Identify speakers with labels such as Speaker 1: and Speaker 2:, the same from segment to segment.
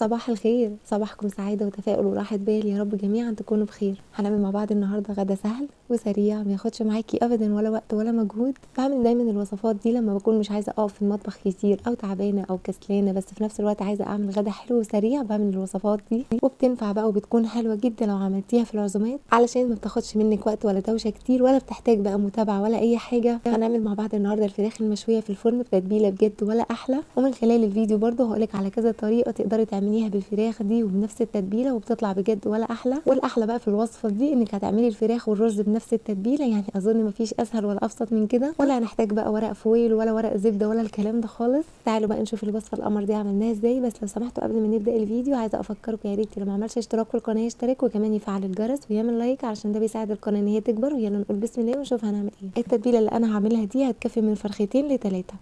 Speaker 1: صباح الخير، صباحكم سعادة وتفاؤل وراحة بال، يا رب جميعا تكونوا بخير. هنعمل مع بعض النهارده غدا سهل وسريع ما ياخدش معاكي ابدا ولا وقت ولا مجهود. بعمل دايما الوصفات دي لما بكون مش عايزه اقف في المطبخ كتير او تعبانه او كسلانه، بس في نفس الوقت عايزه اعمل غدا حلو وسريع. بعمل الوصفات دي وبتنفع بقى وبتكون حلوه جدا لو عملتيها في العزومات، علشان ما بتاخدش منك وقت ولا دوشه كتير ولا بتحتاج بقى متابعه ولا اي حاجه. هنعمل مع بعض النهارده الفراخ المشويه في الفرن بتتبيله بجد ولا احلى. ومن خلال الفيديو برضه هقولك على كذا طريقه تقدري تعمليها بالفراخ دي وبنفس التتبيله وبتطلع بجد ولا احلى. والاحلى بقى في الوصفه دي انك هتعملي الفراخ والرز بنفس التتبيله، يعني اظن مفيش اسهل ولا ابسط من كده، ولا هنحتاج بقى ورق فويل ولا ورق زبده ولا الكلام ده خالص. تعالوا بقى نشوف الوصفه القمر دي عملناها ازاي. بس لو سمحتوا قبل ما نبدا الفيديو عايزه افكركم يا ريت اللي ما عملش اشتراك في القناه يشترك وكمان يفعل الجرس ويعمل لايك علشان ده بيساعد القناه ان هي تكبر. ويلا نقول بسم الله ونشوف هنعمل ايه. التتبيله اللي انا هعملها دي هتكفي من فرختين لثلاثه.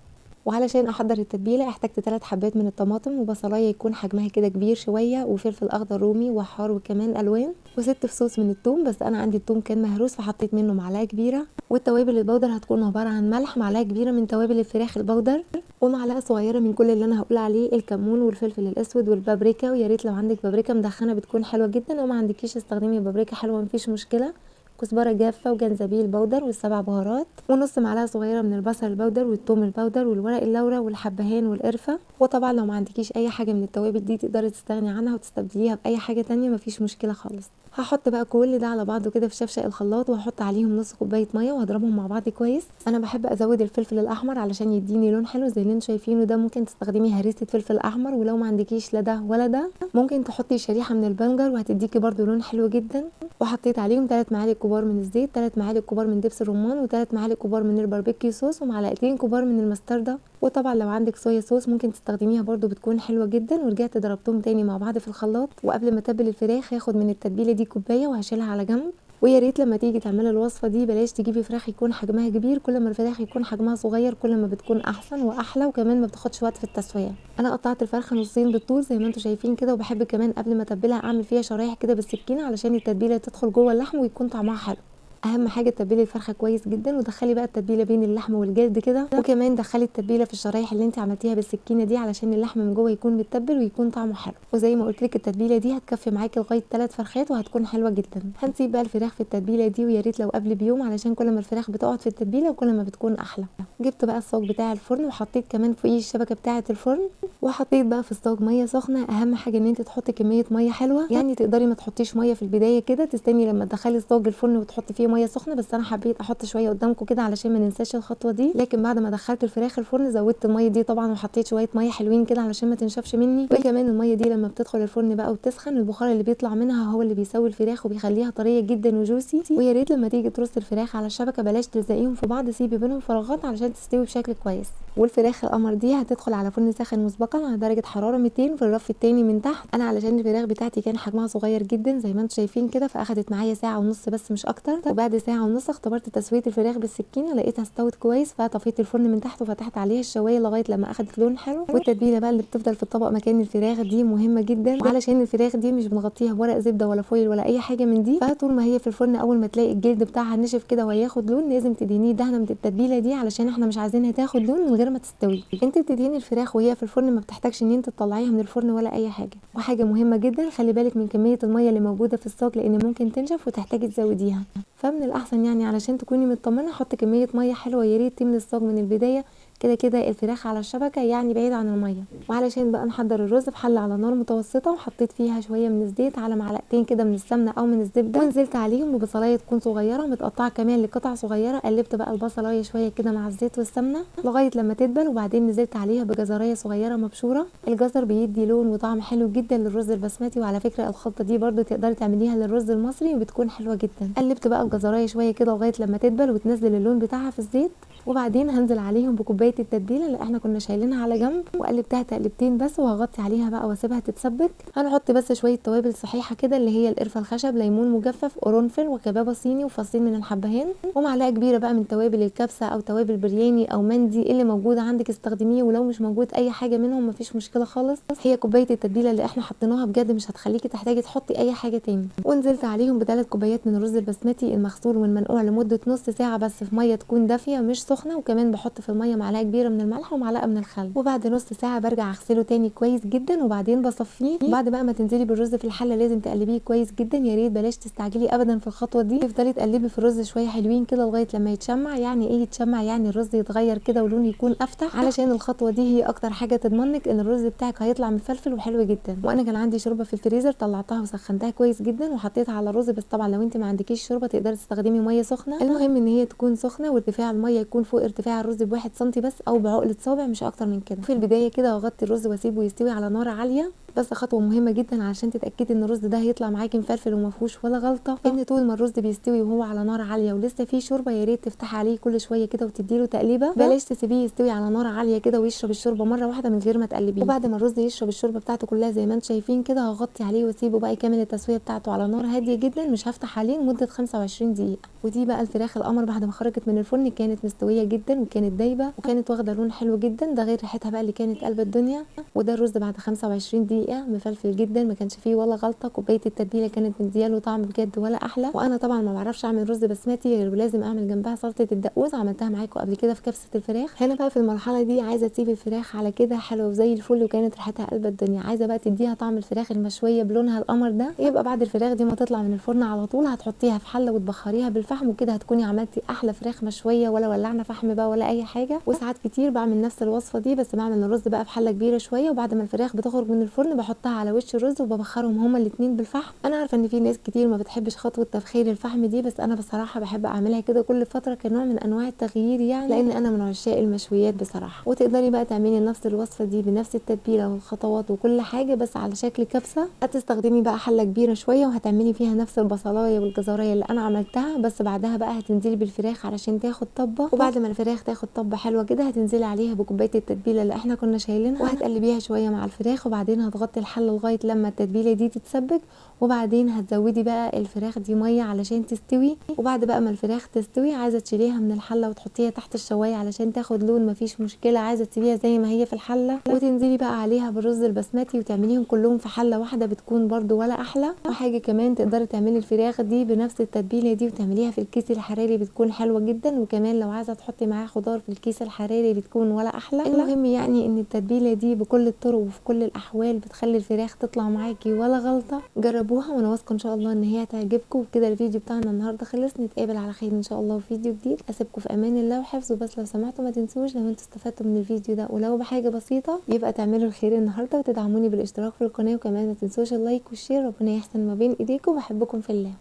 Speaker 1: وعلشان احضر التتبيله احتاجت 3 حبات من الطماطم وبصلايه يكون حجمها كده كبير شويه وفلفل اخضر رومي وحار وكمان الوان و6 فصوص من الثوم، بس انا عندي الثوم كان مهروس فحطيت منه معلقه كبيره. والتوابل البودر هتكون عباره عن ملح، معلقه كبيره من توابل الفراخ البودر، ومعلقه صغيره من كل اللي انا هقول عليه، الكمون والفلفل الاسود والبابريكا. ويا ريت لو عندك بابريكا مدخنه بتكون حلوه جدا، وما عندكيش استخدمي بابريكا حلوه مفيش مشكله. كزبره جافه وجنزبيل بودر والسبع بهارات ونص معلقه صغيره من البصل البودر والثوم البودر والورق اللورا والحبهان والقرفه. وطبعا لو ما عندكيش اي حاجه من التوابل دي تقدري تستغني عنها وتستبدليها باي حاجه تانية مفيش مشكله خالص. هحط بقى كل ده على بعضه كده في شفشق الخلاط وهحط عليهم نص كوبايه ميه وهضربهم مع بعض كويس. انا بحب ازود الفلفل الاحمر علشان يديني لون حلو زي اللي انتوا شايفينه ده. ممكن تستخدمي هريسه فلفل احمر، ولو ما عندكيش لا ده ولا ده ممكن تحطي شريحه من البنجر وهتديكي برده لون حلو جدا. وحطيت عليهم 3 معالق كبار من الزيت، 3 معالق كبار من دبس الرمان، و3 معالق كبار من الباربيكيو صوص، ومعلقتين كبار من المستردة. وطبعا لو عندك صويا صوص ممكن تستخدميها برده بتكون حلوه جدا. ورجعت ضربتهم تاني مع بعض في الخلاط. وقبل ما اتبل الفراخ هاخد من التتبيله دي كوبايه وهشيلها على جنب. ويا ريت لما تيجي تعملي الوصفه دي بلاش تجيبي فراخ يكون حجمها كبير، كل ما الفراخ يكون حجمها صغير كل ما بتكون احسن واحلى، وكمان ما بتاخدش وقت في التسويه. انا قطعت الفرخه نصين بالطول زي ما انتم شايفين كده، وبحب كمان قبل ما اتبلها اعمل فيها شرايح كده بالسكينه علشان التتبيله تدخل جوه اللحم ويكون طعمها حلو. اهم حاجه تتبلي الفرخه كويس جدا، ودخلي بقى التتبيله بين اللحم والجلد كده، وكمان دخلي التتبيله في الشرايح اللي انت عملتيها بالسكينه دي علشان اللحم من جوه يكون متبل ويكون طعمه حلو. وزي ما قلت لك التتبيله دي هتكفي معاكي لغايه 3 فرخات وهتكون حلوه جدا. هنسيب بقى الفراخ في التتبيله دي، ويا ريت لو قبل بيوم علشان كل ما الفراخ بتقعد في التتبيله وكل ما بتكون احلى. جبت بقى الصاج بتاع الفرن وحطيت كمان فوقيه الشبكه بتاعه الفرن، وحطيت بقى في الصاج ميه سخنه. اهم حاجه ان انت تحطي كميه ميه حلوه، يعني تقدري ما تحطيش ميه في البدايه كده، تستني لما تدخلي الصاج الفرن وتحطي فيه ميه سخنه. بس انا حبيت احط شويه قدامكم كده علشان ما ننساش الخطوه دي. لكن بعد ما دخلت الفراخ الفرن زودت الميه دي طبعا، وحطيت شويه ميه حلوين كده علشان ما تنشفش مني. وكمان الميه دي لما بتدخل الفرن بقى وتسخن البخار اللي بيطلع منها هو اللي بيسوي الفراخ وبيخليها طريه جدا وجوسي. ويا ريت لما تيجي ترصي الفراخ على الشبكه بلاش تلزقيهم في بعض، سيبي بينهم فراغات علشان تستوي بشكل كويس. والفراخ القمر دي هتدخل على فرن ساخن مسبقا على درجه حراره 200 في الرف التاني من تحت. انا علشان الفراخ بتاعتي كان حجمها صغير جدا زي ما انتم شايفين كده، فاخدت معايا ساعه ونص بس مش اكتر. وبعد ساعه ونص اختبرت تسويه الفراخ بالسكينه لقيتها استوت كويس، فطفيت الفرن من تحت وفتحت عليها الشوايه لغايه لما اخدت لون حلو. والتتبيله بقى اللي بتفضل في الطبق مكان الفراخ دي مهمه جدا، وعلشان الفراخ دي مش بنغطيها بورق زبده ولا فويل ولا اي حاجه من دي، فطول ما هي في الفرن اول ما تلاقي الجلد بتاعها نشف كده وهياخد لون لازم تدهنيه دهنه من التتبيله دي علشان احنا مش عايزينها تاخد لون من غير ما تستوي. انت بتدهني الفراخ وهي في الفرن ما بتحتاجش ان انت تطلعيها من الفرن ولا اي حاجه. وحاجه مهمه جدا خلي بالك من كميه الميه اللي موجوده في الصاج لان ممكن تنشف وتحتاجي تزوديها. فمن الاحسن يعني علشان تكوني مطمنه حط كميه ميه حلوه، يا ريت تملي الصاج من البدايه كده كده الفراخ على الشبكه يعني بعيد عن الميه. وعلشان بقى نحضر الرز في حله على نار متوسطه، وحطيت فيها شويه من الزيت على معلقتين كده من السمنه او من الزبده، ونزلت عليهم ببصلايه تكون صغيره متقطعه كمان لقطع صغيره. قلبت بقى البصلايه شويه كده مع الزيت والسمنه لغايه لما تدبل، وبعدين نزلت عليها بجزرايه صغيره مبشوره. الجزر بيدي لون وطعم حلو جدا للرز البسمتي، وعلى فكره الخلطه دي برده تقدري تعمليها للرز المصري وبتكون حلوه جدا. قلبت بقى الجزرايه شويه كده لغايه لما تدبل وتنزل اللون بتاعها في الزيت، وبعدين هنزل عليهم بكوبايه التتبيله اللي احنا كنا شايلينها على جنب، وقلبتها تقلبتين بس وهغطي عليها بقى واسيبها تتسبك. هنحط بس شويه توابل صحيحه كده اللي هي القرفه الخشب، ليمون مجفف، قرنفل، وكبابه صيني، وفصين من الحبهان، ومعلقه كبيره بقى من توابل الكبسه او توابل برياني او مندي اللي موجوده عندك استخدميه، ولو مش موجود اي حاجه منهم مفيش مشكله خالص. هي كوبايه التتبيله اللي احنا حطيناها بجد مش هتخليكي تحتاجي تحطي اي حاجه تاني. ونزلت عليهم ب3 كوبايات من الرز البسمتي المغسول والمنقوع لمده نص ساعه بس في ميه تكون دافيه مش سخنه، وكمان بحط في الميه معلقه كبيره من الملح ومعلقه من الخل، وبعد نص ساعه برجع اغسله تاني كويس جدا وبعدين بصفيه. بعد بقى ما تنزلي بالرز في الحله لازم تقلبيه كويس جدا، يا ريت بلاش تستعجلي ابدا في الخطوه دي. تفضلي تقلبي في الرز شويه حلوين كده لغايه لما يتشمع. يعني ايه يتشمع؟ يعني الرز يتغير كده ولونه يكون افتح، علشان الخطوه دي هي اكتر حاجه تضمنك ان الرز بتاعك هيطلع مفلفل وحلو جدا. وانا كان عندي شوربه في الفريزر طلعتها وسخنتها كويس جدا وحطيتها على الرز، بس طبعا لو انت ما عندكيش شوربه تقدري تستخدمي ميه سخنه. المهم ان هي تكون سخنه وارتفاع الميه يكون فوق ارتفاع الرز ب1 سنتي بس، او بعقله صابع مش اكتر من كده. في البدايه كده هغطي الرز واسيبه يستوي على نار عاليه. بس خطوه مهمه جدا علشان تتاكدي ان الرز ده هيطلع معاكي مفلفل وما فيهوش ولا غلطه، ان طول ما الرز بيستوي وهو على نار عاليه ولسه فيه شوربه يا ريت تفتحي عليه كل شويه كده وتديله تقليبه. بلاش تسيبيه يستوي على نار عاليه كده ويشرب الشوربه مره واحده من غير ما تقلبيه. وبعد ما الرز يشرب الشوربه بتاعته كلها زي ما انتم شايفين كده هغطي عليه واسيبه بقى يكمل التسويه بتاعته على نار هاديه جدا، مش هفتح عليه لمده 25 دقيقه. ودي بقى الفراخ القمر بعد ما خرجت من الفرن كانت مستويه جدا وكانت دايبه وكانت واخده لون حلو جدا، ده غير ريحتها بقى اللي كانت قلب الدنيا. وده الرز بعد 25 دقيقه مفلفل جدا، ما كانش فيه ولا غلطه. كوبايه التتبيله كانت مدياله طعم بجد ولا احلى. وانا طبعا ما بعرفش اعمل رز بسمتي غير لازم اعمل جنبها سلطه الدقوس، عملتها معاكم قبل كده في كبسه الفراخ. هنا بقى في المرحله دي عايزه تسيبي الفراخ على كده حلوه وزي الفل وكانت ريحتها قلب الدنيا. عايزه بقى تديها طعم الفراخ المشويه بلونها القمر ده. يبقى بعد الفراخ دي ما تطلع من الفرن على طول هتحطيها في حله وتبخريها بالفحم، وكده هتكوني عملتي احلى فراخ مشويه، ولا ولعنا فحم بقى ولا اي حاجه. وساعات كتير بعمل نفس الوصفه دي، بس بعمل الرز بقى في حله كبيره شويه، وبعد ما الفراخ بتخرج من الفرن بحطها على وش الرز وببخرهم هما الاثنين بالفحم. انا عارفه ان في ناس كتير ما بتحبش خطوه تبخير الفحم دي، بس انا بصراحه بحب اعملها كده كل فتره كنوع من انواع التغيير، يعني لان انا من عشاق المشويات بصراحه. وتقدري بقى تعملي نفس الوصفه دي بنفس التتبيله والخطوات وكل حاجه بس على شكل كبسه. هتستخدمي بقى حله كبيره شويه وهتعملي فيها نفس البصلايه والجزرايه اللي انا عملتها، بس بعدها بقى هتنزلي بالفراخ علشان تاخد طبه. وبعد ما الفراخ تاخد طبه حلوه كده هتنزلي عليها بكوبايه التتبيله اللي احنا كنا شايلينها وهتقلبيها شويه مع الفراخ، وبعدين هتغطي الحله لغايه لما التتبيله دي تتسبك، وبعدين هتزودي بقى الفراخ دي ميه علشان تستوي. وبعد بقى ما الفراخ تستوي عايزه تشيليها من الحله وتحطيها تحت الشوايه علشان تاخد لون، مفيش مشكله. عايزه تسيبيها زي ما هي في الحله وتنزلي بقى عليها بالرز البسمتي وتعمليهم كلهم في حله واحده، بتكون برده ولا احلى. وحاجه كمان تقدري تعملي الفراخ دي بنفس التتبيله دي وتعمليها في الكيس الحراري، بتكون حلوه جدا. وكمان لو عايزه تحطي معاها خضار في الكيس الحراري بتكون ولا احلى. المهم يعني ان التتبيله دي بكل الطرق وفي كل الاحوال بتخلي الفراخ تطلع معاكي ولا غلطه. جربوها وانا واثقه ان شاء الله ان هي هتعجبكم. وبكده الفيديو بتاعنا النهارده خلص، نتقابل على خير ان شاء الله في فيديو جديد. اسيبكم في امان الله وحفظه. بس لو سمحتوا ما تنسوش لو انتوا استفدتوا من الفيديو ده ولو بحاجه بسيطه يبقى تعملوا الخير النهارده وتدعموني بالاشتراك في القناه، وكمان ما تنسوش اللايك والشير. ربنا يحسن ما بين ايديكم، بحبكم في الله.